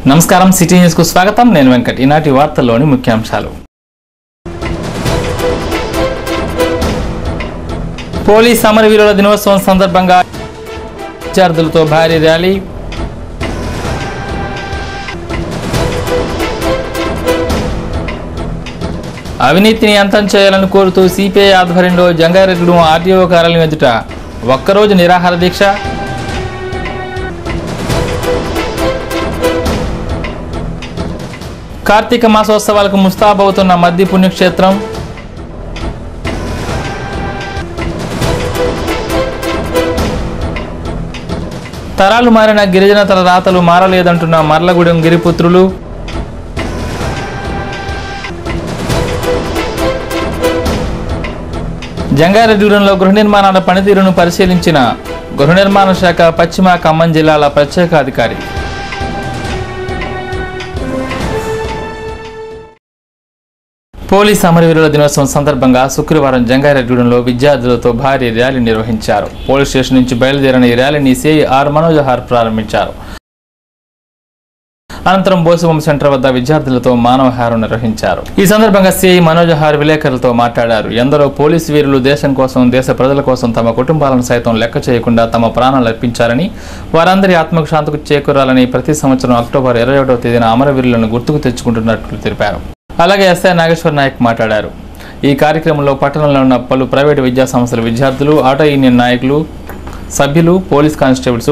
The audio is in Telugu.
నమస్కారం సిటీ న్యూస్ కు స్వాగతం నేను వెంకట్ ఈనాటి వార్తల్లోని ముఖ్యాంశాలు పోలీస్ అమరవీరుల దినోత్సవం సందర్భంగా విద్యార్థులతో భారీ ర్యాలీ అవినీతిని అంతం చేయాలని కోరుతూ సిపిఐ ఆధ్వర్యంలో జంగారెడ్డి ఆర్టీఓ కార్యాలయం ఎదుట ఒక్కరోజు నిరాహార దీక్ష కార్తీక మాసోత్సవాలకు ముస్తాబవుతున్న మద్ది పుణ్యక్షేత్రం తరాలు మారిన గిరిజన తల రాతలు మారలేదంటున్న మర్లగూడెం గిరిపుత్రులు జంగారెడ్డిగూడెంలో గృహ నిర్మాణాల పనితీరును పరిశీలించిన గృహ నిర్మాణ శాఖ పశ్చిమ ఖమ్మం జిల్లాల ప్రత్యేక అధికారి పోలీస్ అమరవీరుల దినోత్సవం సందర్భంగా శుక్రవారం జంగారెడ్డిగూడెంలో విద్యార్థులతో భారీ ర్యాలీ నిర్వహించారు. పోలీస్ స్టేషన్ నుంచి బయలుదేరిన ఈ ర్యాలీని సిఐ ఆర్ మనోజహార్ ప్రారంభించారు. అనంతరం బోసుబొమ్మ సెంటర్ వద్ద విద్యార్థులతో మానవహారం నిర్వహించారు. ఈ సందర్భంగా సిఐ మనోజహార్ విలేకరులతో మాట్లాడారు. ఎందరో పోలీసు వీరులు దేశం కోసం, దేశ ప్రజల కోసం తమ కుటుంబాలను సైతం లెక్క చేయకుండా తమ ప్రాణాలు అర్పించారని, వారందరి ఆత్మకు శాంతికి చేకూరాలని ప్రతి సంవత్సరం అక్టోబర్ 21వ తేదీన అమరవీరులను గుర్తుకు తెచ్చుకుంటున్నట్లు తెలిపారు. అలాగే ఎస్ఐ నాగేశ్వర్ నాయక్ మాట్లాడారు. ఈ కార్యక్రమంలో పట్టణంలో ఉన్న పలు ప్రైవేటు విద్యా సంస్థల విద్యార్థులు, ఆటో యూనియన్ నాయకులు, సభ్యులు, పోలీస్ కానిస్టేబుల్స్